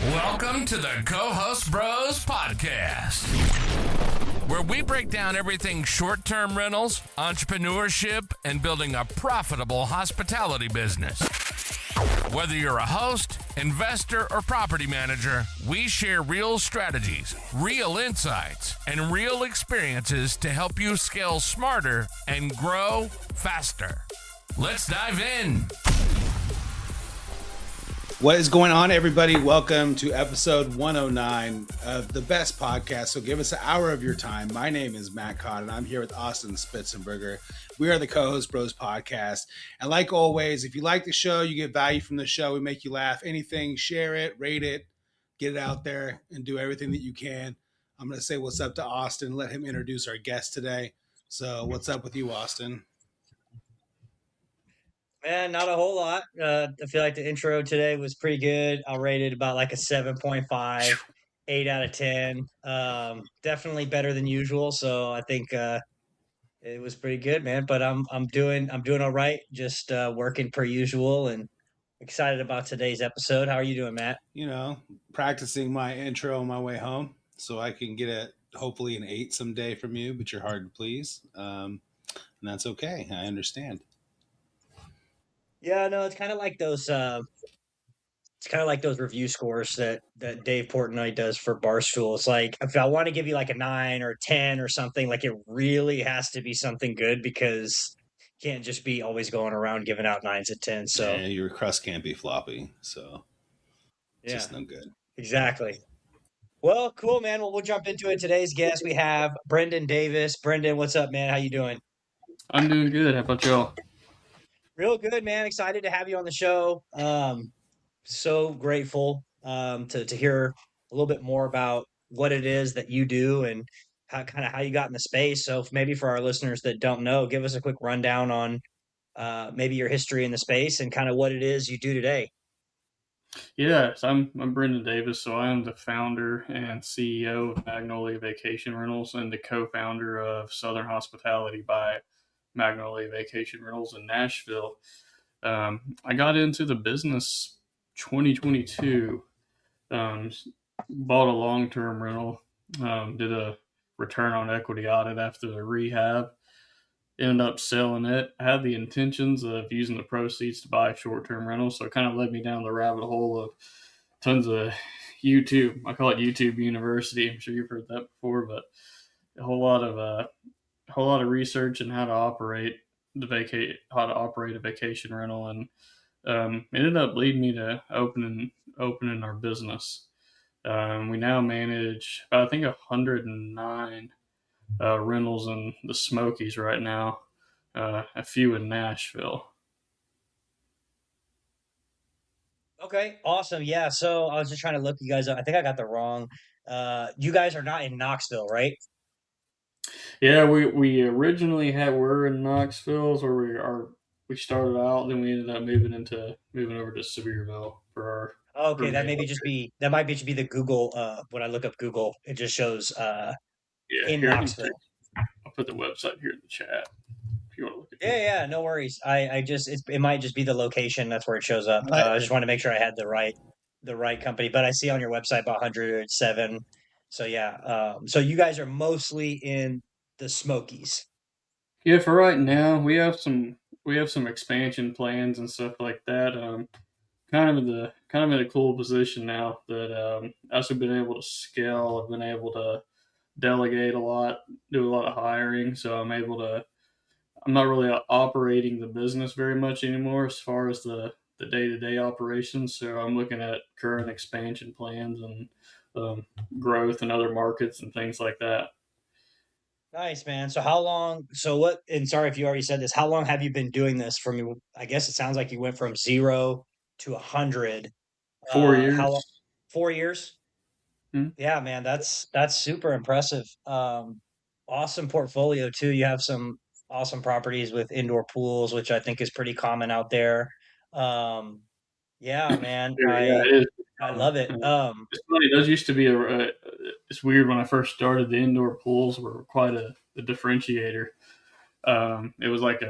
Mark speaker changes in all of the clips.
Speaker 1: Welcome to the Co-Host Bros Podcast, where we break down everything short-term rentals, entrepreneurship, and building a profitable hospitality business. Whether you're a host, investor, or property manager, we share real strategies, real insights, and real experiences to help you scale smarter and grow faster. Let's dive in.
Speaker 2: What is going on, everybody? Welcome to episode 109 of the best podcast. So give us an hour of your time. My name is Matt Cott, and I'm here with Austin Spitzenberger. We are the Co-Host Bros podcast. And like always, if you like the show, you get value from the show. We make you laugh. Anything, share it, rate it, get it out there, and do everything that you can. I'm going to say what's up to Austin, let him introduce our guest today. So what's up with you, Austin?
Speaker 3: Man, not a whole lot. I feel like the intro today was pretty good. I'll rate it about like a 7.5, 8 out of 10. Definitely better than usual. So I think it was pretty good, man. But I'm doing all right. Just working per usual and excited about today's episode. How are you doing, Matt?
Speaker 2: You know, practicing my intro on my way home so I can get hopefully an 8 someday from you, but you're hard to please. And that's okay. I understand.
Speaker 3: Yeah, no, it's kind of like those. It's kind of like those review scores that Dave Portnoy does for Barstool. It's like if I want to give you like a 9 or 10 or something, like it really has to be something good because you can't just be always going around giving out 9s and 10s. So
Speaker 2: yeah, your crust can't be floppy, so it's just no good.
Speaker 3: Exactly. Well, cool, man. Well, we'll jump into it. Today's guest we have Brendan Davis. Brendan, what's up, man? How you doing?
Speaker 4: I'm doing good. How about y'all?
Speaker 3: Real good, man. Excited to have you on the show. So grateful to hear a little bit more about what it is that you do and how you got in the space. So maybe for our listeners that don't know, give us a quick rundown on maybe your history in the space and kind of what it is you do today.
Speaker 4: Yeah, so I'm Brendan Davis. So I am the founder and CEO of Magnolia Vacation Rentals and the co-founder of Southern Hospitality by Magnolia Vacation Rentals in Nashville. I got into the business 2022. Bought a long-term rental. Did a return on equity audit after the rehab. Ended up selling it. I had the intentions of using the proceeds to buy short-term rentals, so it kind of led me down the rabbit hole of tons of YouTube. I call it YouTube University. I'm sure you've heard that before, but a whole lot of research on how to operate a vacation rental, and ended up leading me to opening our business. We now manage I think 109 rentals in the Smokies right now, a few in Nashville.
Speaker 3: Okay, awesome. Yeah, so I was just trying to look you guys up. I think I got the wrong. You guys are not in Knoxville, right?
Speaker 4: Yeah, we originally were in Knoxville, where we started out. Then we ended up moving over to Sevierville for our.
Speaker 3: Okay, that might just be the Google. When I look up Google, it just shows in Knoxville.
Speaker 4: I'll put the website here in the chat if you want to look at
Speaker 3: it. Yeah, no worries. It might just be the location. That's where it shows up. I just want to make sure I had the right company. But I see on your website about 107. So yeah. So you guys are mostly in the Smokies.
Speaker 4: Yeah, for right now, we have some expansion plans and stuff like that. Kind of in a cool position now that as we've been able to scale, I've been able to delegate a lot, do a lot of hiring, so I'm not really operating the business very much anymore as far as the day-to-day operations. So I'm looking at current expansion plans and growth in other markets and things like that.
Speaker 3: Nice, man. So how long? So what? And sorry if you already said this. How long have you been doing this? I guess it sounds like you went from 0 to 100.
Speaker 4: 4 years.
Speaker 3: How long? 4 years.
Speaker 4: Mm-hmm.
Speaker 3: Yeah, man. That's super impressive. Awesome portfolio too. You have some awesome properties with indoor pools, which I think is pretty common out there. Yeah, man. I love it.
Speaker 4: It's funny. Those used to be it's weird when I first started. The indoor pools were quite a differentiator. It was like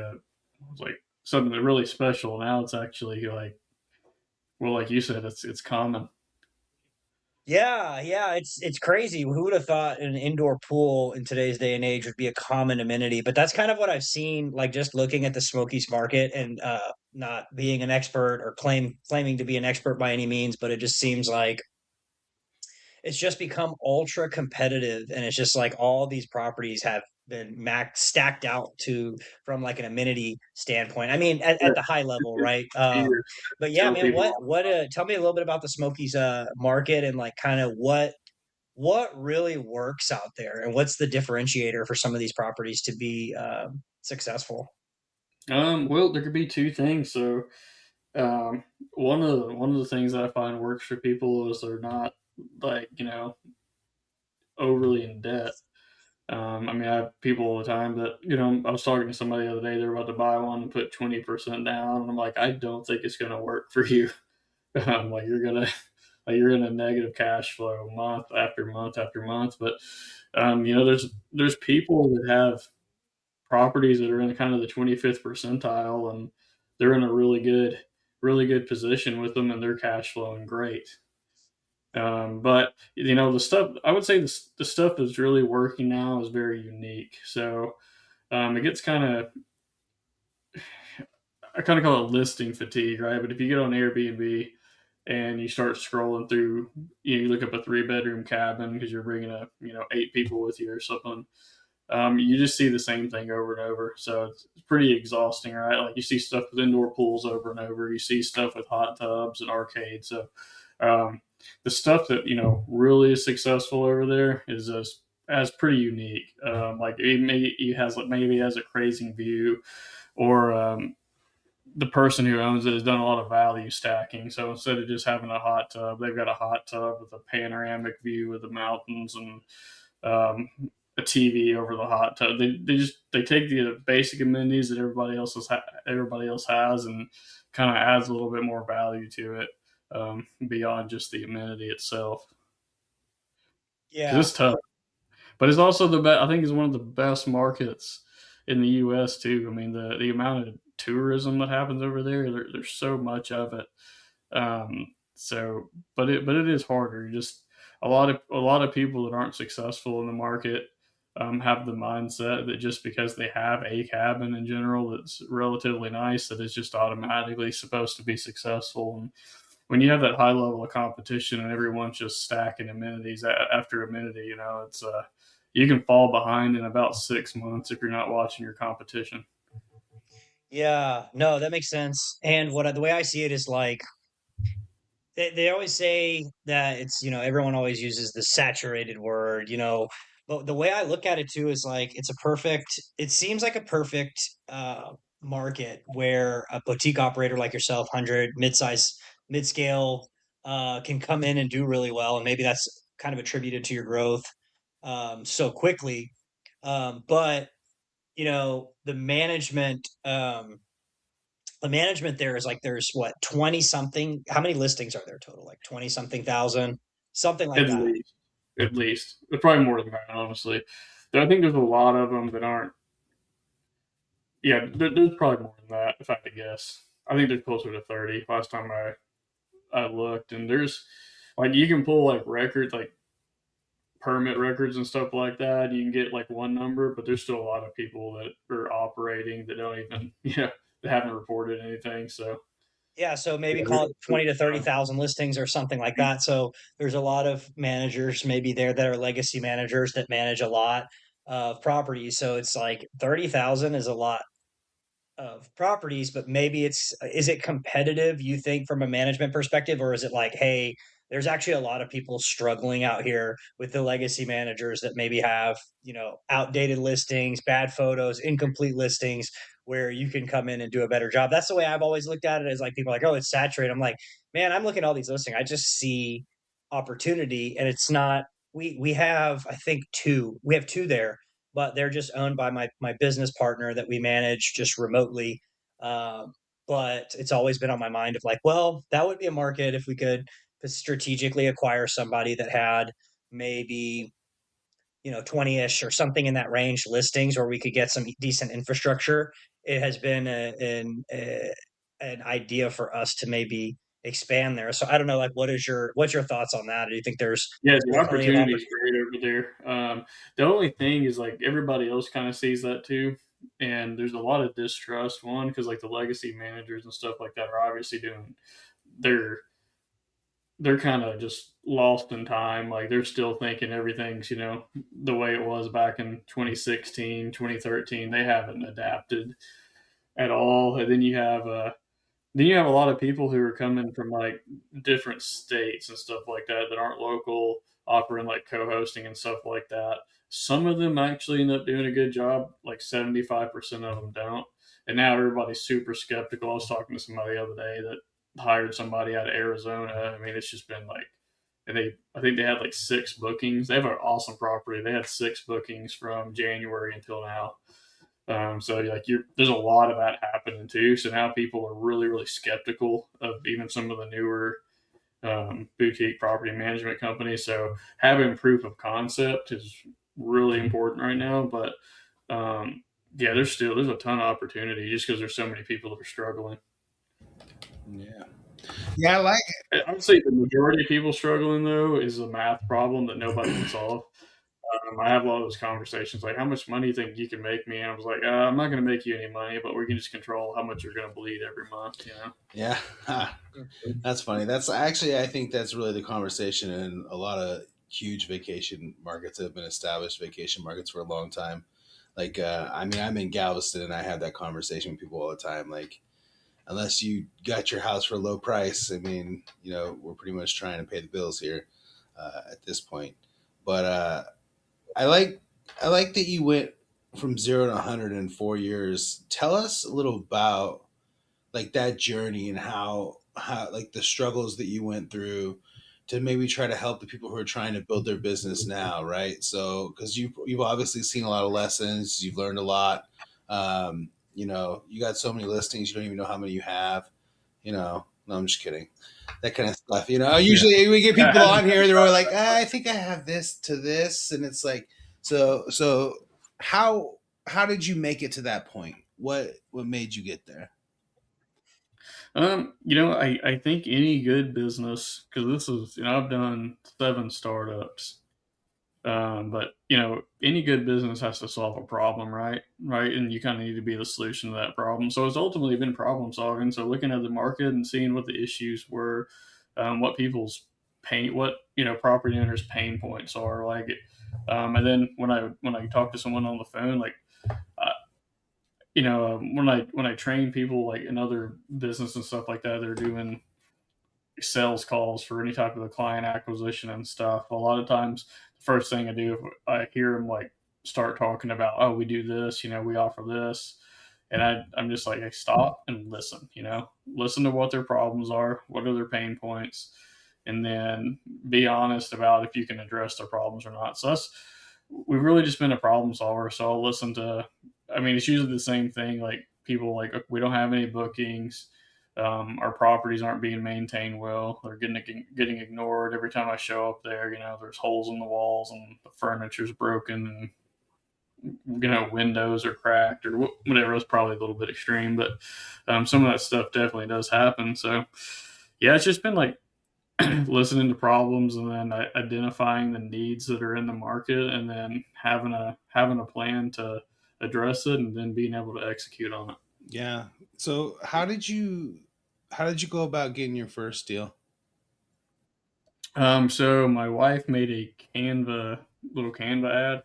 Speaker 4: something really special. Now it's actually like you said, it's common.
Speaker 3: Yeah, it's crazy. Who would have thought an indoor pool in today's day and age would be a common amenity? But that's kind of what I've seen, like just looking at the Smokies market and not being an expert or claiming to be an expert by any means, but it just seems like it's just become ultra competitive, and it's just like all these properties have been max stacked out to from like an amenity standpoint. I mean,
Speaker 4: Yeah,
Speaker 3: at the high level, right?
Speaker 4: years.
Speaker 3: But yeah,
Speaker 4: Tell
Speaker 3: man,
Speaker 4: people,
Speaker 3: what tell me a little bit about the Smokies market and like kind of what really works out there, and what's the differentiator for some of these properties to be successful?
Speaker 4: well, there could be two things. So, um, one of the things that I find works for people is they're not like overly in debt. I mean, I have people all the time that I was talking to somebody the other day. They're about to buy one and put 20% down, and I'm like, I don't think it's going to work for you. Like you're gonna negative cash flow month after month after month. But there's people that have properties that are in kind of the 25th percentile, and they're in a really good position with them, and they're cash flowing great. But the stuff I would say the stuff that's really working now is very unique. So it gets kind of I kind of call it listing fatigue, right? But if you get on Airbnb and you start scrolling through, you look up a 3-bedroom cabin because you're bringing up, 8 people with you or something. You just see the same thing over and over. So it's pretty exhausting, right? Like you see stuff with indoor pools over and over. You see stuff with hot tubs and arcades. So um, the stuff that really is successful over there is as pretty unique. Like maybe has a crazy view, or the person who owns it has done a lot of value stacking. So instead of just having a hot tub, they've got a hot tub with a panoramic view of the mountains and a TV over the hot tub. They take the basic amenities that everybody else has and kind of adds a little bit more value to it, beyond just the amenity itself. Because
Speaker 3: Yeah.
Speaker 4: it's tough, but it's also the best. I think it's one of the best markets in the U.S. too. I mean, the amount of tourism that happens over there's so much of it. But it is harder. Just a lot of people that aren't successful in the market have the mindset that just because they have a cabin in general that's relatively nice, that it's just automatically supposed to be successful. And when you have that high level of competition and everyone's just stacking amenities after amenity, it's you can fall behind in about 6 months if you're not watching your competition.
Speaker 3: Yeah, no, that makes sense. And the way I see it is like they always say that it's, everyone always uses the saturated word, but the way I look at it too is like it seems like a perfect market where a boutique operator like yourself, 100 mid-size, mid-scale can come in and do really well, and maybe that's kind of attributed to your growth so quickly. But the management there is like there's what 20 something, how many listings are there total, like 20 something thousand, something like
Speaker 4: At
Speaker 3: that.
Speaker 4: least, at least, but probably more than that, honestly. I think there's a lot of them that aren't. Yeah, there's probably more than that if I had to guess. I think there's closer to 30 last time I looked, and there's like you can pull like records, like permit records and stuff like that. You can get like one number, but there's still a lot of people that are operating that don't even that haven't reported anything. So
Speaker 3: Yeah, so maybe
Speaker 4: yeah,
Speaker 3: call it 20 to 30,000 listings or something like that. So there's a lot of managers maybe there that are legacy managers that manage a lot of properties. So it's like 30,000 is a lot of properties, but maybe is it competitive, you think, from a management perspective, or is it like, hey, there's actually a lot of people struggling out here with the legacy managers that maybe have, outdated listings, bad photos, incomplete listings, where you can come in and do a better job. That's the way I've always looked at it, is like people are like, oh, it's saturated. I'm like, man, I'm looking at all these listings. I just see opportunity, and it's not, we have, I think, two there, but they're just owned by my business partner that we manage just remotely. Um, but it's always been on my mind of like, well, that would be a market if we could strategically acquire somebody that had maybe 20ish or something in that range listings, where we could get some decent infrastructure. It has been an idea for us to maybe expand there. So I don't know, like, what's your thoughts on that? Do you think there's
Speaker 4: Yeah, the
Speaker 3: still plenty of
Speaker 4: opportunity is
Speaker 3: opportunity?
Speaker 4: great over there. The only thing is like everybody else kind of sees that too, and there's a lot of distrust. One, because like the legacy managers and stuff like that are obviously doing they're they're kind of just lost in time. Like they're still thinking everything's the way it was back in 2016, 2013. They haven't adapted at all. And then you have a lot of people who are coming from like different states and stuff like that that aren't local, offering like co-hosting and stuff like that. Some of them actually end up doing a good job, like 75% of them don't. And now everybody's super skeptical. I was talking to somebody the other day that hired somebody out of Arizona. I mean, it's just been like, and I think they had like 6 bookings. They have an awesome property. They had 6 bookings from January until now. So like there's a lot of that happening too. So now people are really, really skeptical of even some of the newer boutique property management companies. So having proof of concept is really important right now. But yeah, there's a ton of opportunity just because there's so many people that are struggling.
Speaker 2: Yeah. Yeah, I like it.
Speaker 4: I would say the majority of people struggling though is a math problem that nobody can solve. I have a lot of those conversations like, how much money do you think you can make me? And I was like, I'm not going to make you any money, but we can just control how much you're going to bleed every month.
Speaker 2: Yeah. That's funny. That's actually, I think that's really the conversation in a lot of huge vacation markets that have been established vacation markets for a long time. Like, I mean, I'm in Galveston and I have that conversation with people all the time. Like, unless you got your house for a low price, I mean, we're pretty much trying to pay the bills here at this point. But I like I like that you went from 0 to 100 in 4 years. Tell us a little about like that journey and how like the struggles that you went through to maybe try to help the people who are trying to build their business now, right? So because you've obviously seen a lot of lessons, you've learned a lot. You got so many listings, you don't even know how many you have. No, I'm just kidding. That kind of stuff. Usually we get people on here, they're all like, I think I have this to this, and it's like, so how did you make it to that point? What made you get there?
Speaker 4: I think any good business, because this is, I've done 7 startups, but any good business has to solve a problem, right? Right, and you kind of need to be the solution to that problem. So it's ultimately been problem solving. So looking at the market and seeing what the issues were, what people's what property owners' pain points are, like, and then when I talk to someone on the phone, like, uh, when I train people like in other business and stuff like that, they're doing sales calls for any type of a client acquisition and stuff. A lot of times, the first thing I do, if I hear them like start talking about, oh, we do this, we offer this, and I'm just like, hey, stop and listen. Listen to what their problems are, what are their pain points, and then be honest about if you can address their problems or not. So we've really just been a problem solver. So I'll listen to. I mean, it's usually the same thing. Like people like, we don't have any bookings. Our properties aren't being maintained well. They're getting ignored every time I show up there. There's holes in the walls and the furniture's broken, and windows are cracked or whatever. It's probably a little bit extreme, but some of that stuff definitely does happen. So yeah, it's just been like listening to problems and then identifying the needs that are in the market, and then having a plan to address it, and then being able to execute on it.
Speaker 2: Yeah. So how did you go about getting your first deal?
Speaker 4: So my wife made a little Canva ad,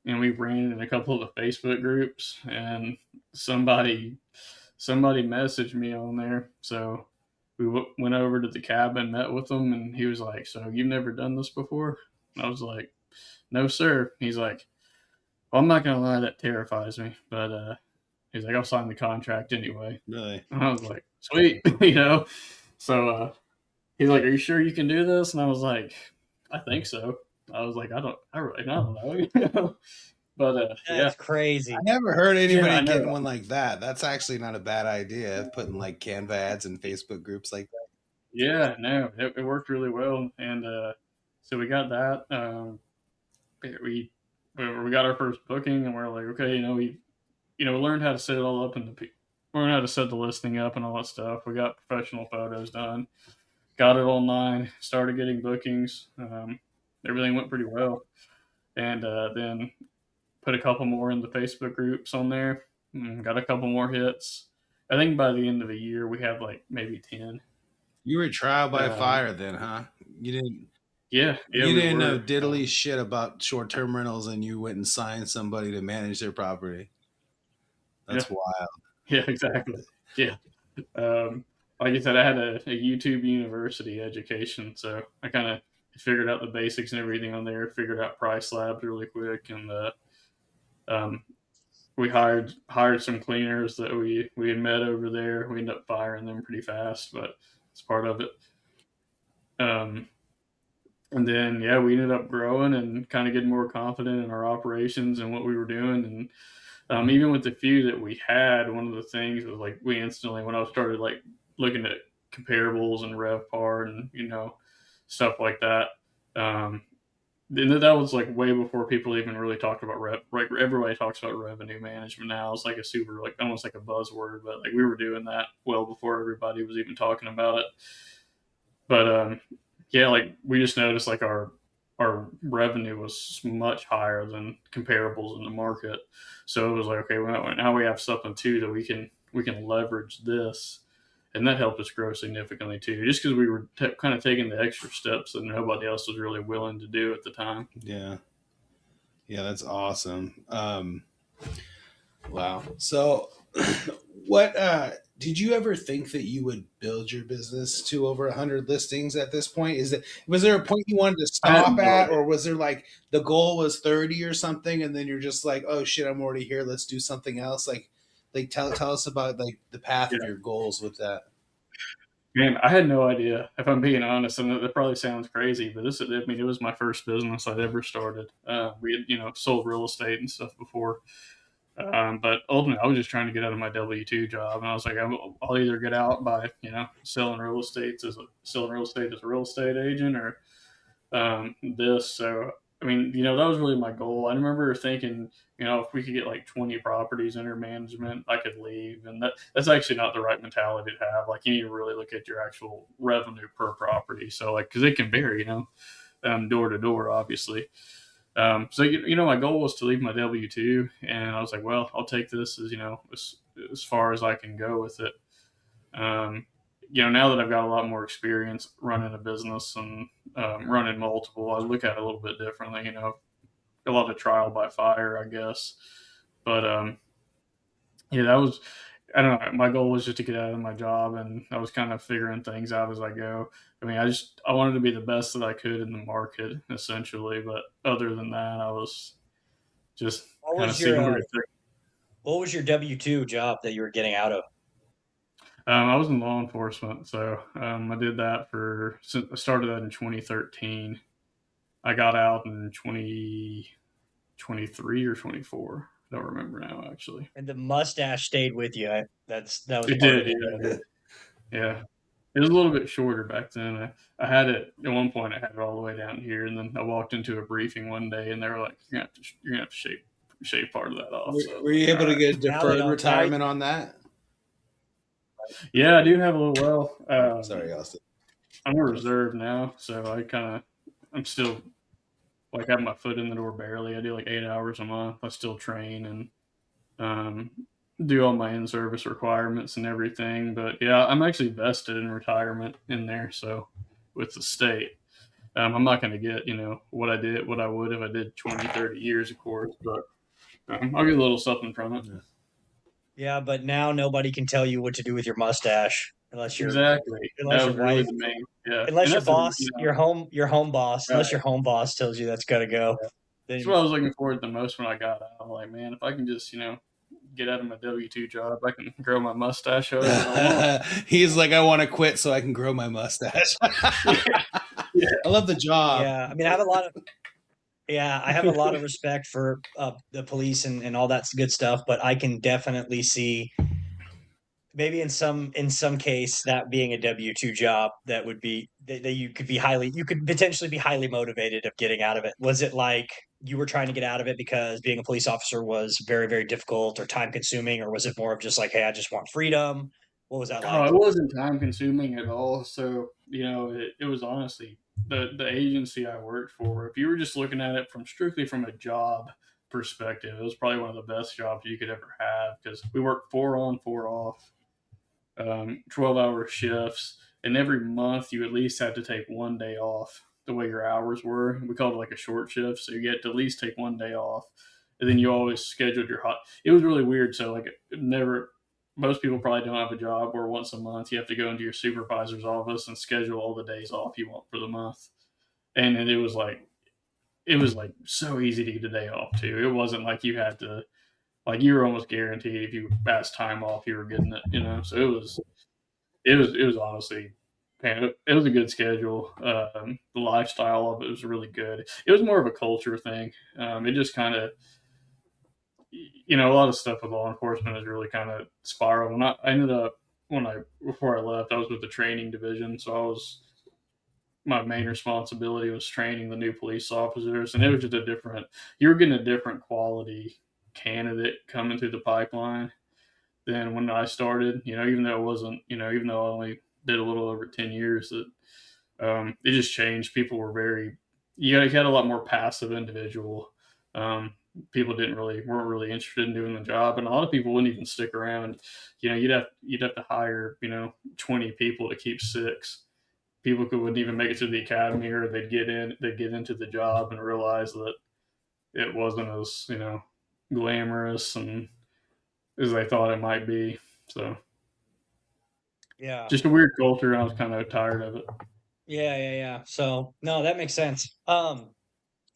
Speaker 4: and we ran it in a couple of the Facebook groups, and somebody messaged me on there. So we went over to the cabin, met with him, and he was like, "So you've never done this before?" And I was like, "No, sir." He's like, "Well, I'm not gonna lie, that terrifies me, but he's like, I'll sign the contract anyway."
Speaker 2: Really?
Speaker 4: And I was like, "Sweet," So he's like, "Are you sure you can do this?" And I was like, "I think so." I was like, I really don't know." But yeah,
Speaker 3: That's crazy.
Speaker 2: I never heard
Speaker 4: yeah,
Speaker 2: anybody
Speaker 4: I
Speaker 2: getting
Speaker 4: know.
Speaker 2: one like that. That's actually not a bad idea, putting like Canva ads in Facebook groups like that.
Speaker 4: Yeah, no, it worked really well, and so we got that. We we got our first booking, and we're like, okay, we learned how to set it all up in learning how to set the listing up and all that stuff. We got professional photos done, got it online, started getting bookings. Everything went pretty well, and then put a couple more in the Facebook groups on there, and got a couple more hits. I think by the end of the year we had like maybe 10.
Speaker 2: You were trial by fire then, huh? You didn't.
Speaker 4: Yeah,
Speaker 2: You didn't know diddly shit about short-term rentals, and you went and signed somebody to manage their property. That's wild.
Speaker 4: Yeah, exactly. Yeah. Like I said, I had a YouTube University education, so I kind of figured out the basics and everything on there. Figured out price slabs really quick, and we hired some cleaners that we had met over there. We ended up firing them pretty fast, but it's part of it. And then we ended up growing and kind of getting more confident in our operations and what we were doing. And even with the few that we had, one of the things was like we instantly, when I started like looking at comparables and RevPAR and stuff like that. That was like way before people even really talked about Like everybody talks about revenue management now. It's like a super, like almost like a buzzword, but like we were doing that well before everybody was even talking about it. But like we just noticed like our revenue was much higher than comparables in the market. So it was like, okay, well, now we have something too that we can leverage this. And that helped us grow significantly too, just because we were kind of taking the extra steps that nobody else was really willing to do at the time.
Speaker 2: Yeah, that's awesome. Wow. So, what did you ever think that you would build your business to over 100 listings at this point? Was there a point you wanted to stop at, or was there like the goal was 30 or something, and then you're just like, oh shit, I'm already here. Let's do something else. Like tell us about like the path of your goals with that.
Speaker 4: Man, I had no idea, if I'm being honest, and that probably sounds crazy, but it was my first business I'd ever started. We had, sold real estate and stuff before. But ultimately I was just trying to get out of my W-2 job. And I was like, I'll either get out by, selling real estate as a real estate agent or, this. So, I mean, that was really my goal. I remember thinking, if we could get like 20 properties under management, I could leave. And that's actually not the right mentality to have. Like you need to really look at your actual revenue per property. So like, cause it can vary, door to door, obviously. So, my goal was to leave my W-2, and I was like, well, I'll take this as far as I can go with it. Now that I've got a lot more experience running a business and running multiple, I look at it a little bit differently, a lot of trial by fire, I guess. But, that was, I don't know, my goal was just to get out of my job, and I was kind of figuring things out as I go. I mean, I wanted to be the best that I could in the market, essentially. But other than that, I was just kind of seeing where
Speaker 3: what was your W-2 job that you were getting out of?
Speaker 4: I was in law enforcement, so I did that I started that in 2013. I got out in 2023 or 24. I don't remember now, actually.
Speaker 3: And the mustache stayed with you. That was.
Speaker 4: It did, yeah. It was a little bit shorter back then. I had it at one point. I had it all the way down here, and then I walked into a briefing one day, and they were like, "You're gonna have to shave part of that off."
Speaker 2: Were you able to get deferred retirement on that?
Speaker 4: Yeah, I do have a little. Well,
Speaker 2: sorry, Austin.
Speaker 4: I'm a reserve now, so I'm still like having my foot in the door barely. I do like 8 hours a month. I still train and do all my in-service requirements and everything. But yeah, I'm actually vested in retirement in there. So with the state, I'm not going to get, what I would if I did 20, 30 years, of course, but I'll get a little something from it.
Speaker 3: Yeah, but now nobody can tell you what to do with your mustache unless you're
Speaker 4: unless your wife,
Speaker 3: unless your boss, your home boss, right. Unless your home boss tells you that's got to go.
Speaker 4: Yeah. That's what I was looking forward to the most when I got out. I'm like, man, if I can just, get out of my W-2 job, I can grow my mustache.
Speaker 2: He's like, I want to quit so I can grow my mustache. Yeah. I love the job.
Speaker 3: Yeah, I mean, I have a lot of respect for the police and all that good stuff, but I can definitely see maybe in some case that being a W-2 job that you could potentially be highly motivated of getting out of it. Was it like you were trying to get out of it because being a police officer was very, very difficult or time consuming, or was it more of just like, hey, I just want freedom? What was that
Speaker 4: Oh,
Speaker 3: like?
Speaker 4: it wasn't time consuming at all. So, it was honestly the agency I worked for. If you were just looking at it from strictly from a job perspective, it was probably one of the best jobs you could ever have because we worked 4 on, 4 off, 12-hour shifts, and every month you at least had to take one day off the way your hours were. We called it like a short shift, so you get to at least take one day off. And then you always scheduled your hot. It was really weird. So like never, most people probably don't have a job where once a month you have to go into your supervisor's office and schedule all the days off you want for the month. And then it was like so easy to get a day off too. It wasn't like you had to like you were almost guaranteed if you asked time off you were getting it. So it was honestly, man, it was a good schedule. The lifestyle of it was really good. It was more of a culture thing. It just kind of, a lot of stuff with law enforcement is really kind of spiraled. And I ended up before I left, I was with the training division, so my main responsibility was training the new police officers, and it was just you were getting a different quality candidate coming through the pipeline than when I started. Even though it wasn't, even though I only did a little over 10 years, it just changed. People were you had a lot more passive individual. People weren't really interested in doing the job, and a lot of people wouldn't even stick around. You'd have to hire 20 people to keep 6. People wouldn't even make it to the academy, or they'd get into the job and realize that it wasn't as glamorous and as they thought it might be. So
Speaker 3: Yeah.
Speaker 4: just a weird culture, and I was kind of tired of it.
Speaker 3: Yeah. So no, that makes sense. I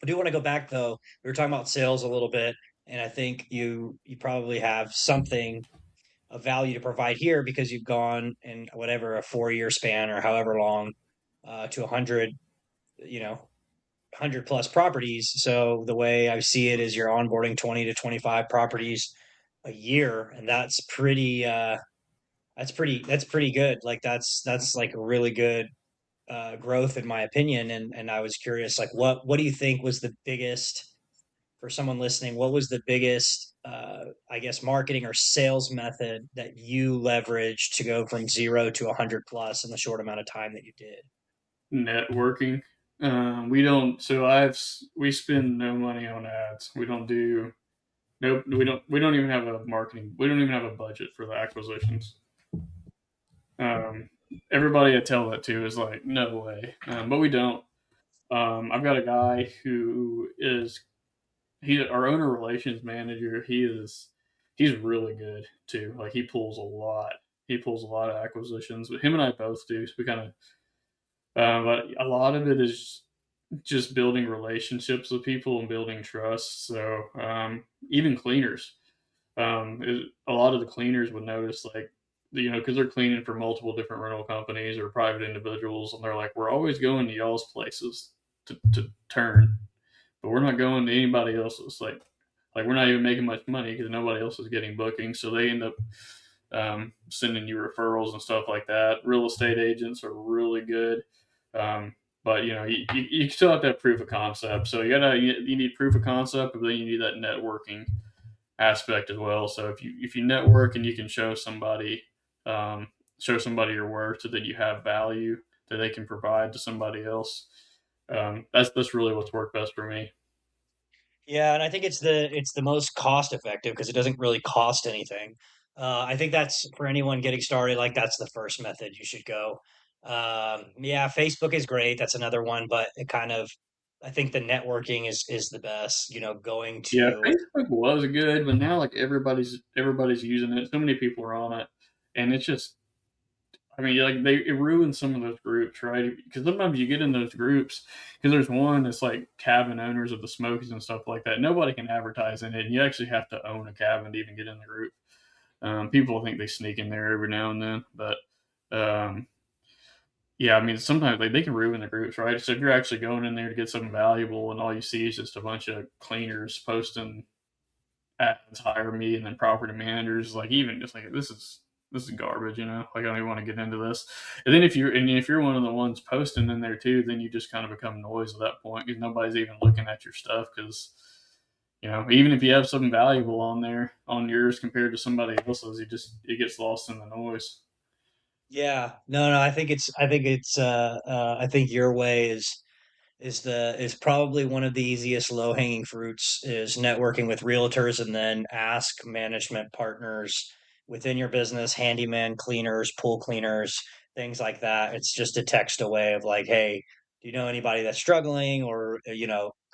Speaker 3: do want to go back though. We were talking about sales a little bit, and I think you probably have something of value to provide here because you've gone in whatever a 4 year span or however long to 100, 100 plus properties. So the way I see it is you're onboarding 20 to 25 properties a year, and that's pretty good. Like that's like a really good growth in my opinion. And I was curious, like what do you think was the biggest for someone listening? What was the biggest, I guess, marketing or sales method that you leveraged to go from 0 to 100 plus in the short amount of time that you did?
Speaker 4: Networking. We don't. So we spend no money on ads. We don't do. Nope. We don't even have a marketing. We don't even have a budget for the acquisitions. Um, Everybody I tell that to is like, no way. But we don't. I've got a guy who is our owner relations manager. He's really good too. Like he pulls a lot. He pulls a lot of acquisitions. But him and I both do. So we kind of. But a lot of it is just building relationships with people and building trust. So even cleaners, a lot of the cleaners would notice, like, because they're cleaning for multiple different rental companies or private individuals, and they're like, we're always going to y'all's places to turn, but we're not going to anybody else's. Like we're not even making much money because nobody else is getting bookings. So they end up sending you referrals and stuff like that. Real estate agents are really good. But you still have to have proof of concept. So you need proof of concept, but then you need that networking aspect as well. So if you network and you can show somebody your worth, so that you have value that they can provide to somebody else, that's really what's worked best for me.
Speaker 3: Yeah, and I think it's the most cost effective because it doesn't really cost anything. I think that's for anyone getting started, like that's the first method you should go. Yeah, Facebook is great. That's another one, but I think the networking is the best. Going
Speaker 4: Yeah,
Speaker 3: to
Speaker 4: Facebook was good, but now like everybody's using it. So many people are on it, and it's just, I mean, like it ruins some of those groups, right? Because sometimes you get in those groups because there's one that's like cabin owners of the Smokies and stuff like that. Nobody can advertise in it, and you actually have to own a cabin to even get in the group. People think they sneak in there every now and then, but um, yeah, I mean, sometimes they can ruin the groups, right? So if you're actually going in there to get something valuable, and all you see is just a bunch of cleaners posting ads, hire me, and then property managers, like even just like this is this is garbage, like I don't even want to get into this. And then if you're one of the ones posting in there too, then you just kind of become noise at that point because nobody's even looking at your stuff because even if you have something valuable on there on yours compared to somebody else's, it gets lost in the noise.
Speaker 3: Yeah, no, I think your way is probably one of the easiest low hanging fruits is networking with realtors and then ask management partners within your business, handyman, cleaners, pool cleaners, things like that. It's just a text away of like, hey, do you know anybody that's struggling, or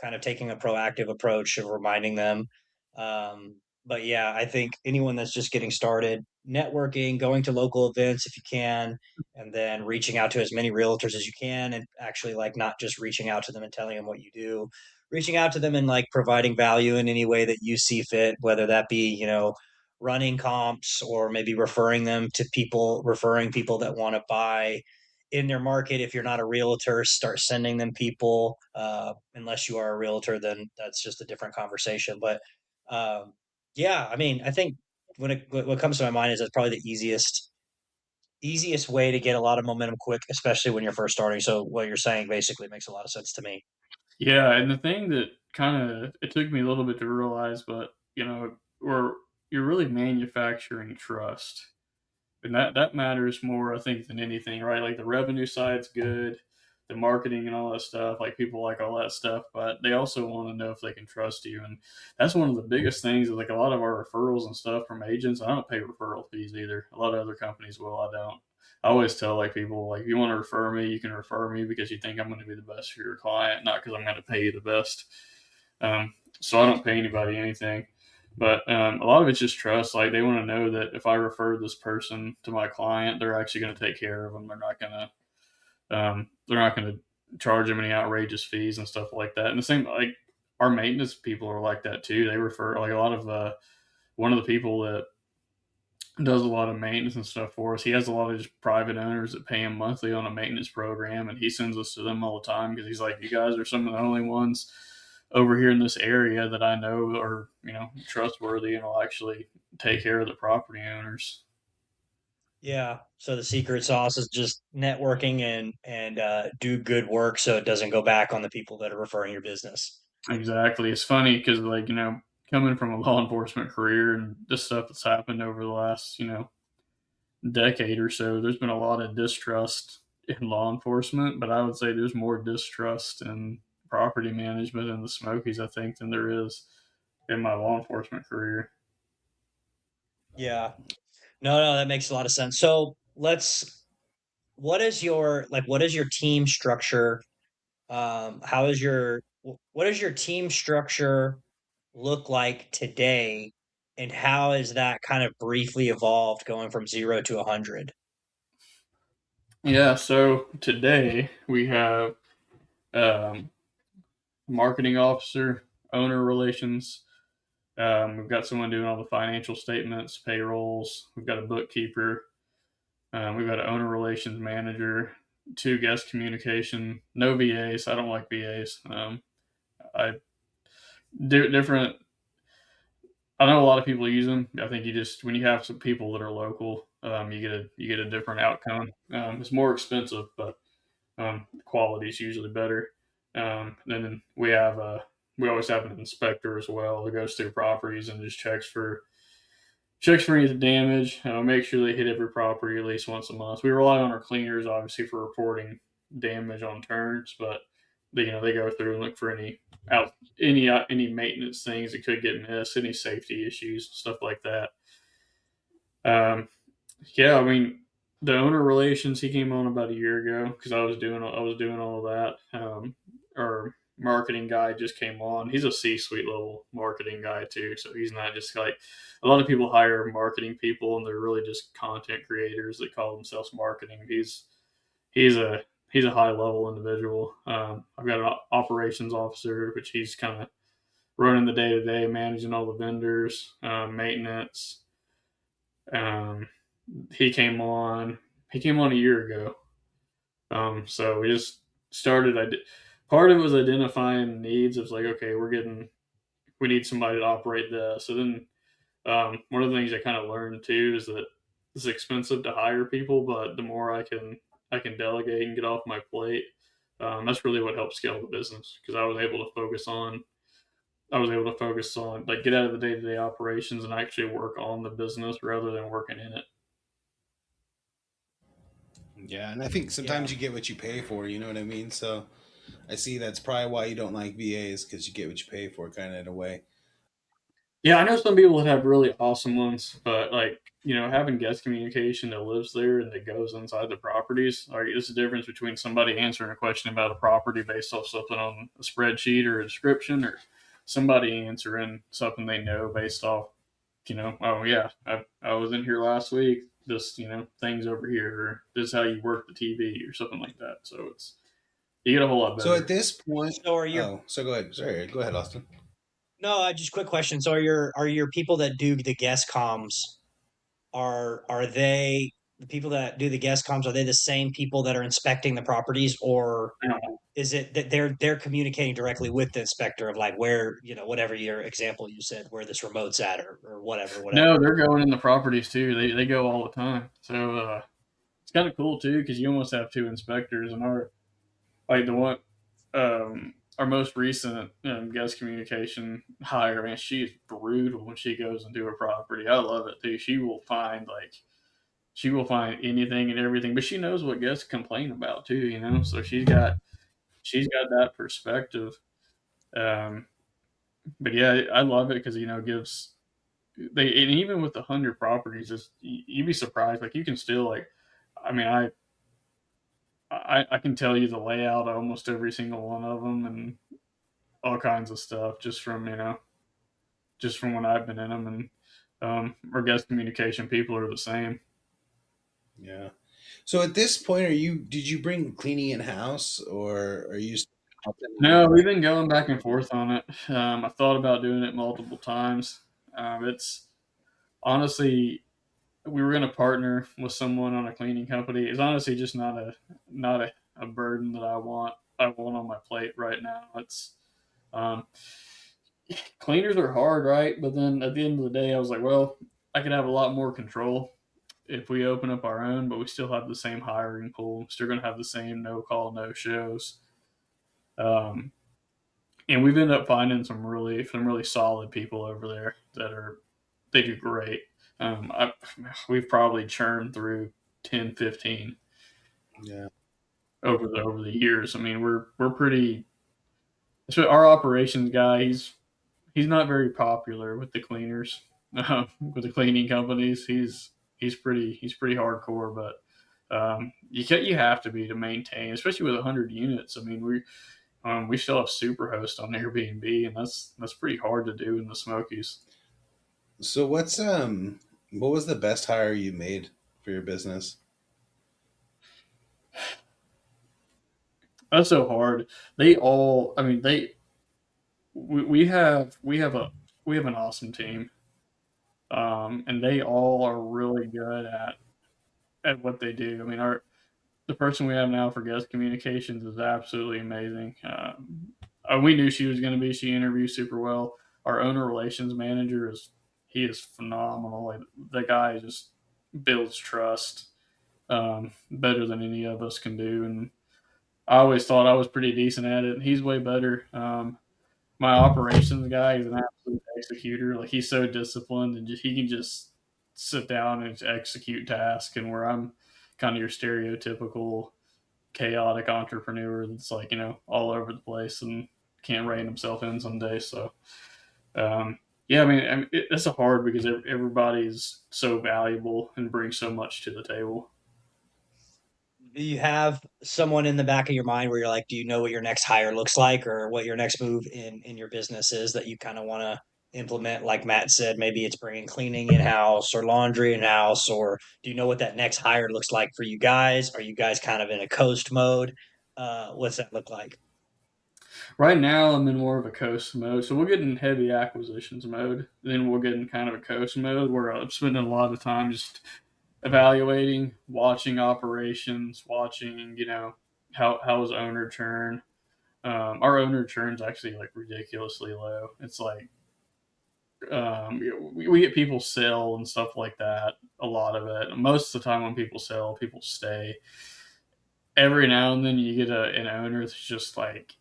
Speaker 3: kind of taking a proactive approach of reminding them. But yeah, I think anyone that's just getting started, networking, going to local events if you can, and then reaching out to as many realtors as you can, and actually like not just reaching out to them and telling them what you do, reaching out to them and like providing value in any way that you see fit, whether that be running comps or maybe referring people that want to buy in their market. If you're not a realtor, start sending them people. Unless you are a realtor, then that's just a different conversation. But yeah, I mean, I think what comes to my mind is that's probably the easiest way to get a lot of momentum quick, especially when you're first starting. So what you're saying basically makes a lot of sense to me.
Speaker 4: Yeah, and the thing that kind of it took me a little bit to realize, but we're you're really manufacturing trust, and that matters more, I think, than anything, right? Like the revenue side's good, the marketing and all that stuff. Like people like all that stuff, but they also want to know if they can trust you, and that's one of the biggest things. Is like a lot of our referrals and stuff from agents. I don't pay referral fees either. A lot of other companies will. I don't. I always tell like people like if you want to refer me, you can refer me because you think I'm going to be the best for your client, not because I'm going to pay you the best. So I don't pay anybody anything. But a lot of it's just trust. Like they want to know that if I refer this person to my client, they're actually going to take care of them. They're not going to charge them any outrageous fees and stuff like that. And the same, like our maintenance people are like that too. They refer like a lot of one of the people that does a lot of maintenance and stuff for us. He has a lot of just private owners that pay him monthly on a maintenance program, and he sends us to them all the time because he's like, you guys are some of the only ones over here in this area that I know are, trustworthy and will actually take care of the property owners.
Speaker 3: Yeah. So the secret sauce is just networking and do good work so it doesn't go back on the people that are referring your business.
Speaker 4: Exactly. It's funny because, like, coming from a law enforcement career and this stuff that's happened over the last, decade or so, there's been a lot of distrust in law enforcement, but I would say there's more distrust in property management in the Smokies, I think, than there is in my law enforcement career.
Speaker 3: Yeah. No, that makes a lot of sense. So what is your team structure? What does your team structure look like today? And how has that kind of briefly evolved going from 0 to 100?
Speaker 4: Yeah, so today we have um, marketing officer, owner relations. We've got someone doing all the financial statements, payrolls. We've got a bookkeeper. We've got an owner relations manager, two guest communication, no VAs. I don't like VAs. I different. I know a lot of people use them. I think you just when you have some people that are local, you get a different outcome. It's more expensive, but quality is usually better. Then we always have an inspector as well that goes through properties and just checks for any damage. Make sure they hit every property at least once a month. We rely on our cleaners obviously for reporting damage on turns, but they go through and look for any maintenance things that could get missed, any safety issues, stuff like that. Um, yeah, I mean, the owner relations, he came on about a year ago because I was doing all of that. Our marketing guy just came on. He's a C-suite level marketing guy too, so he's not just like a lot of people hire marketing people and they're really just content creators that call themselves marketing. He's a he's a high level individual. I've got an operations officer, which he's kind of running the day to day, managing all the vendors, maintenance. Um, he came on. He came on a year ago. So we just started. Part of it was identifying needs. It was like, okay, we need somebody to operate this. So then, one of the things I kind of learned too is that it's expensive to hire people, but the more I can delegate and get off my plate, that's really what helped scale the business because I was able to focus on like get out of the day to day operations and actually work on the business rather than working in it.
Speaker 2: Yeah, and I think
Speaker 3: Yeah.
Speaker 2: sometimes you get what you pay for. You know what I mean? So I see that's probably why you don't like VAs because you get what you pay for, kind of in a way.
Speaker 4: Yeah, I know some people that have really awesome ones, but like having guest communication that lives there and that goes inside the properties, like it's the difference between somebody answering a question about a property based off something on a spreadsheet or a description, or somebody answering something they know based off, oh yeah, I was in here last week. This things over here, or this is how you work the TV or something like that. So you get a whole lot
Speaker 2: So at
Speaker 4: better.
Speaker 2: this point,
Speaker 3: So are your
Speaker 2: oh, so go ahead. Sorry, go ahead, Austin.
Speaker 3: no, just quick question. So are your people that do the guest comms, are they the people that do the guest comms, are they the same people that are inspecting the properties, or is it that they're communicating directly with the inspector of like where, whatever your example you said, where this remote's at, or whatever.
Speaker 4: No, they're going in the properties too. They go all the time. So it's kind of cool too because you almost have two inspectors. And our like the one our most recent guest communication hire, man, she's brutal when she goes into a property. I love it too. She will find anything and everything, but she knows what guests complain about too. So she's got that perspective. Um, but yeah, I love it because it gives they and even with 100 properties, you'd be surprised. Like you can still like, I mean, I can tell you the layout of almost every single one of them and all kinds of stuff just from when I've been in them, and our guest communication people are the same.
Speaker 2: Yeah. So at this point, did you bring cleaning in house or are you still
Speaker 4: No, we've been going back and forth on it. I thought about doing it multiple times. It's honestly we were going to partner with someone on a cleaning company. It's honestly just not a burden that I want on my plate right now. It's um, cleaners are hard, right? But then at the end of the day, I was like, well, I could have a lot more control if we open up our own, but we still have the same hiring pool. Still going to have the same no call, no shows. Um, and we've ended up finding some really solid people over there they do great. We've probably churned through 10, 15
Speaker 2: Yeah.
Speaker 4: over the years. I mean, we're pretty. So our operations guy, he's not very popular with the cleaners, with the cleaning companies. He's pretty hardcore, but you have to be to maintain, especially with 100 units. I mean, we still have Superhost on Airbnb, and that's pretty hard to do in the Smokies.
Speaker 2: So what was the best hire you made for your business?
Speaker 4: That's so hard. They all, I mean, we have an awesome team, and they all are really good at what they do. I mean, the person we have now for guest communications is absolutely amazing. We knew she was going to be. She interviewed super well. Our owner relations manager he is phenomenal. Like, the guy just builds trust better than any of us can do, and I always thought I was pretty decent at it. He's way better. My operations guy is an absolute executor. Like, he's so disciplined, and he can just sit down and execute tasks. And where I'm kind of your stereotypical chaotic entrepreneur that's like all over the place and can't rein himself in some days. So yeah, it's a hard because everybody's so valuable and brings so much to the table.
Speaker 3: Do you have someone in the back of your mind where you're like, do you know what your next hire looks like, or what your next move in your business is that you kind of want to implement? Like Matt said, maybe it's bringing cleaning in house or laundry in house, or do you know what that next hire looks like for you guys? Are you guys kind of in a coast mode? What's that look like?
Speaker 4: Right now, I'm in more of a coast mode, so we'll get in heavy acquisitions mode. Then we'll get in kind of a coast mode where I'm spending a lot of time just evaluating, watching operations, watching how's owner churn. Our owner churn's actually like ridiculously low. It's like we get people sell and stuff like that. A lot of it. Most of the time when people sell, people stay. Every now and then you get an owner that's just like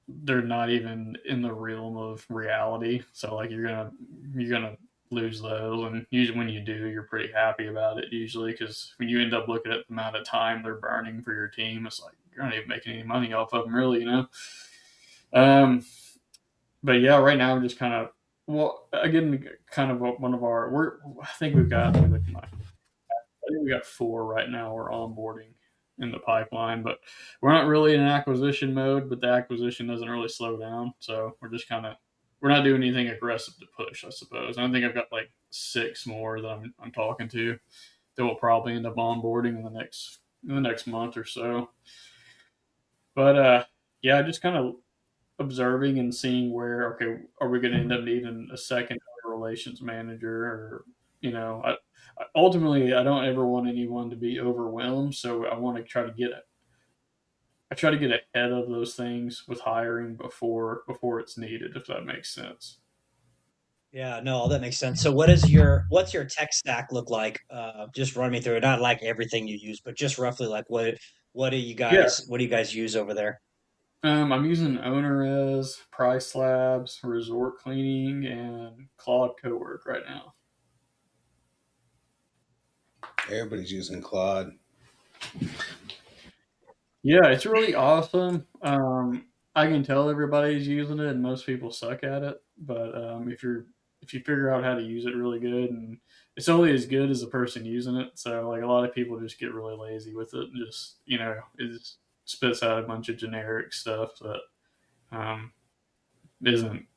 Speaker 4: they're not even in the realm of reality. So like you're gonna lose those, and usually when you do, you're pretty happy about it. Usually, because when you end up looking at the amount of time they're burning for your team, it's like you're not even making any money off of them, really. Um, but yeah, right now I'm just kind of again kind of one of our I think we've got I think we got 4 right now we're onboarding in the pipeline, but we're not really in acquisition mode, but the acquisition doesn't really slow down. So we're not doing anything aggressive to push, I suppose. And I think I've got like 6 more that I'm talking to that will probably end up onboarding in the next month or so. But yeah, just kind of observing and seeing where, okay, are we going to end up needing a second relations manager, or ultimately I don't ever want anyone to be overwhelmed, so I want to try to get ahead of those things with hiring before it's needed, if that makes sense.
Speaker 3: Yeah, no, that makes sense. So what's your tech stack look like? Just run me through it. Not like everything you use, but just roughly like
Speaker 4: Yeah.
Speaker 3: what do you guys use over there?
Speaker 4: I'm using OwnerRes, Price Labs, Resort Cleaning, and Claude Cowork right now.
Speaker 2: Everybody's using Claude.
Speaker 4: Yeah, it's really awesome. I can tell everybody's using it, and most people suck at it. But if you figure out how to use it really good, and it's only as good as the person using it. So like a lot of people just get really lazy with it, and just it just spits out a bunch of generic stuff that um, isn't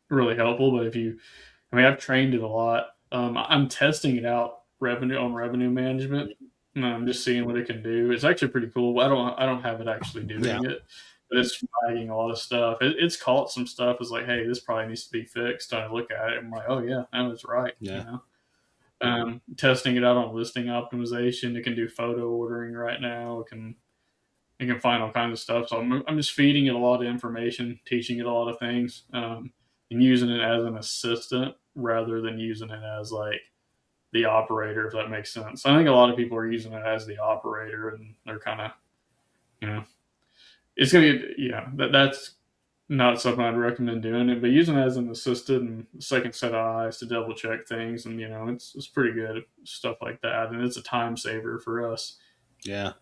Speaker 4: really helpful. But I've trained it a lot. I'm testing it out revenue management. I'm just seeing what it can do. It's actually pretty cool. I don't have it actually doing it, but it's flagging a lot of stuff. It's caught some stuff. It's like, hey, this probably needs to be fixed. And I look at it, I'm like, oh yeah, that was right.
Speaker 2: Yeah.
Speaker 4: Testing it out on listing optimization. It can do photo ordering right now. It can find all kinds of stuff. So I'm just feeding it a lot of information, teaching it a lot of things, and using it as an assistant rather than using it as like the operator, if that makes sense. I think a lot of people are using it as the operator, and they're kind of, it's gonna be, that's not something I'd recommend doing it, but using it as an assistant and second set of eyes to double check things, and it's pretty good stuff like that, and it's a time saver for us.
Speaker 2: Yeah.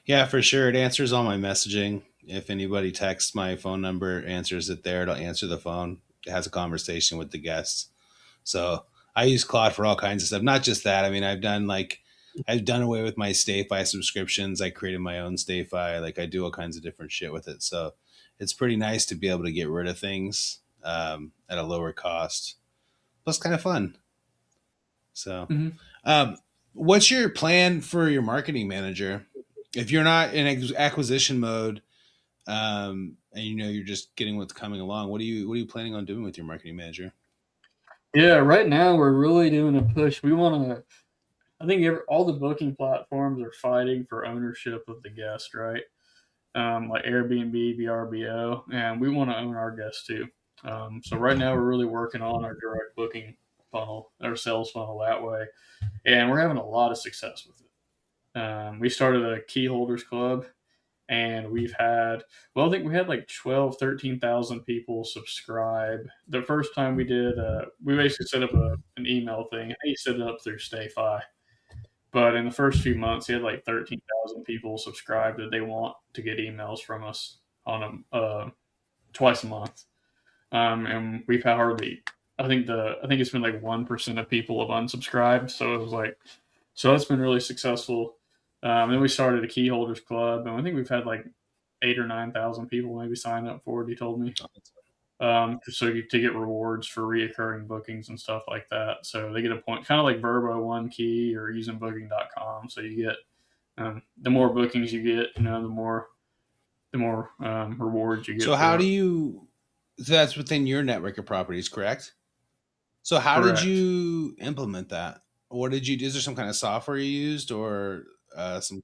Speaker 2: Yeah, for sure. It answers all my messaging. If anybody texts, my phone number answers it there. It'll answer the phone. It has a conversation with the guests. So I use Claude for all kinds of stuff. Not just that. I mean, I've done away with my StayFi subscriptions. I created my own StayFi. Like I do all kinds of different shit with it. So it's pretty nice to be able to get rid of things at a lower cost. Plus, kind of fun. So, what's your plan for your marketing manager? If you're not in acquisition mode, and you're just getting what's coming along, what are you planning on doing with your marketing manager?
Speaker 4: Yeah, right now we're really doing a push. We want to. I think all the booking platforms are fighting for ownership of the guest, right? Like Airbnb, VRBO, and we want to own our guests too. So right now we're really working on our direct booking funnel, our sales funnel that way, and we're having a lot of success with it. We started a key holders club, and I think we had like 12, 13,000 people subscribe. The first time we did, we basically set up an email thing. He set it up through StayFi. But in the first few months, he had like 13,000 people subscribed that they want to get emails from us on twice a month. And we've had hardly, I think it's been like 1% of people have unsubscribed. So it was like, so that's been really successful. Then we started a key holders club, and I think we've had like 8 or 9,000 people maybe sign up for it. He told me. To get rewards for reoccurring bookings and stuff like that. So they get a point, kind of like Verbo One Key or using Booking.com. So you get the more bookings you get, the more rewards you get.
Speaker 2: So so that's within your network of properties, correct? So how
Speaker 4: Correct.
Speaker 2: did you implement that? What did you do? Is there some kind of software you used or some?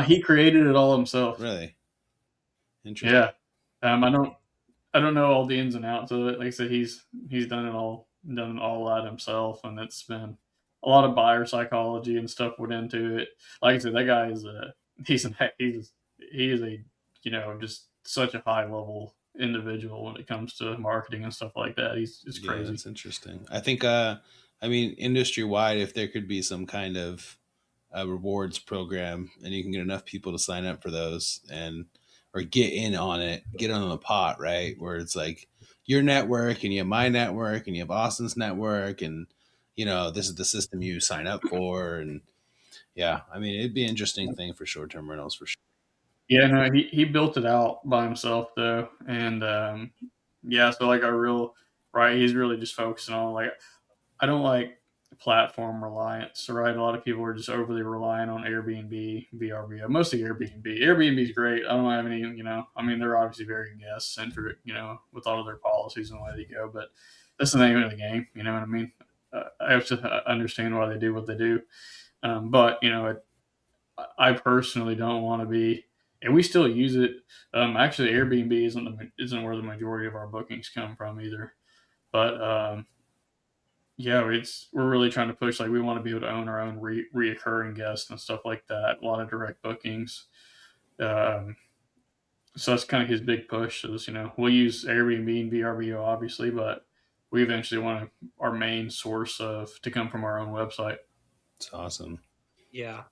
Speaker 4: He created it all himself.
Speaker 2: Really interesting.
Speaker 4: Yeah. I don't. I don't know all the ins and outs of it. Like I said, he's done it all out himself, and it's been a lot of buyer psychology and stuff went into it. Like I said, that guy is he is a just such a high level individual when it comes to marketing and stuff like that. It's
Speaker 2: Yeah,
Speaker 4: crazy.
Speaker 2: that's interesting. I think, industry wide, if there could be some kind of rewards program and you can get enough people to sign up for those and or get in on it, get on the pot, right? Where it's like your network and you have my network and you have Austin's network and this is the system you sign up for. And yeah, it'd be an interesting thing for short-term rentals for sure.
Speaker 4: Yeah, no, he built it out by himself though, and yeah, so like our real right, he's really just focusing on like I don't like platform reliance, right? A lot of people are just overly relying on Airbnb, VRBO, mostly Airbnb. Airbnb is great. I don't have any, they're obviously very guest centric, with all of their policies and the way they go, but that's the name of the game. You know what I mean? I have to understand why they do what they do. But, I personally don't want to be, and we still use it. Actually, Airbnb isn't where the majority of our bookings come from either. But yeah, we're really trying to push like we want to be able to own our own reoccurring guests and stuff like that. A lot of direct bookings. Um, so that's kind of his big push. Is we'll use Airbnb and VRBO obviously, but we eventually want our main source of to come from our own website.
Speaker 2: It's awesome.
Speaker 3: Yeah.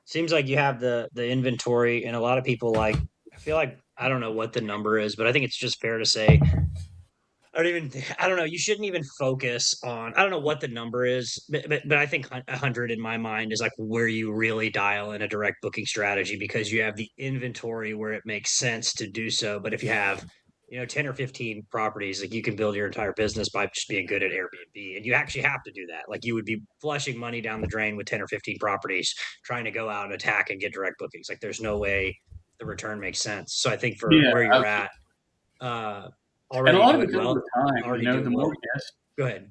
Speaker 3: Seems like you have the inventory, and a lot of people like. I feel like I don't know what the number is, but I think it's just fair to say I don't know. You shouldn't even focus on, I don't know what the number is, but I think 100 in my mind is like where you really dial in a direct booking strategy because you have the inventory where it makes sense to do so. But if you have, 10 or 15 properties, like you can build your entire business by just being good at Airbnb. And you actually have to do that. Like you would be flushing money down the drain with 10 or 15 properties trying to go out and attack and get direct bookings. Like there's no way the return makes sense. So I think for
Speaker 4: Yeah,
Speaker 3: where you're
Speaker 4: absolutely.
Speaker 3: at, uh,
Speaker 4: And a
Speaker 3: already
Speaker 4: lot of it
Speaker 3: doing
Speaker 4: comes
Speaker 3: well,
Speaker 4: with time.
Speaker 3: already doing
Speaker 4: The
Speaker 3: well.
Speaker 4: more guests
Speaker 3: Go ahead.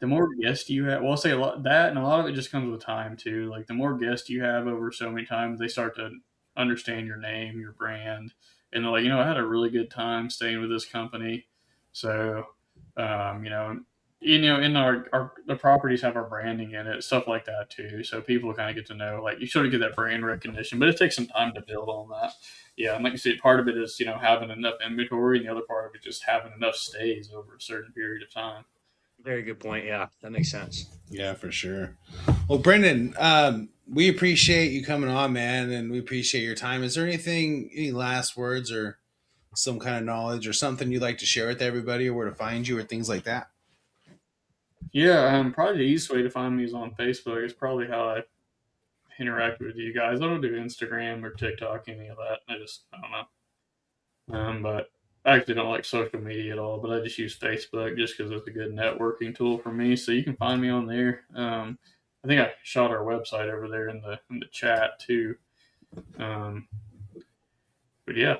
Speaker 4: you have, well, I'll say a lot that, and a lot of it just comes with time too. Like the more guests you have over so many times, they start to understand your name, your brand, and they're like, I had a really good time staying with this company. So, um, you know, in our the properties have our branding in it, stuff like that too. So people kind of get to know, like you sort of get that brand recognition, but it takes some time to build on that. Yeah, and like you said, part of it is having enough inventory, and the other part of it is just having enough stays over a certain period of time.
Speaker 3: Very good point. Yeah, that makes sense.
Speaker 2: Yeah, for sure. Well, Brendan, we appreciate you coming on, man, and we appreciate your time. Is there any last words or some kind of knowledge or something you'd like to share with everybody or where to find you or things like that?
Speaker 4: Yeah, probably the easiest way to find me is on Facebook. It's probably how I interact with you guys. I don't do Instagram or TikTok, any of that. I don't know. But I actually don't like social media at all. But I just use Facebook just because it's a good networking tool for me. So you can find me on there. I think I shot our website over there in the chat too. Um, but yeah,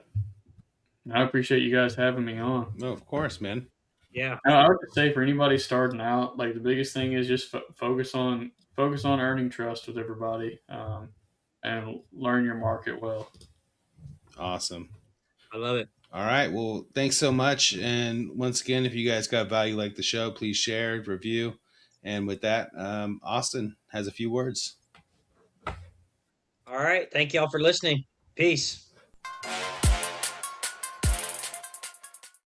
Speaker 4: I appreciate you guys having me on.
Speaker 2: No, of course, man.
Speaker 3: Yeah.
Speaker 4: I would say for anybody starting out, like the biggest thing is just focus on earning trust with everybody, and learn your market well.
Speaker 2: Awesome.
Speaker 3: I love it.
Speaker 2: All right. Well, thanks so much. And once again, if you guys got value like the show, please share, review. And with that, Austin has a few words.
Speaker 3: All right. Thank you all for listening. Peace.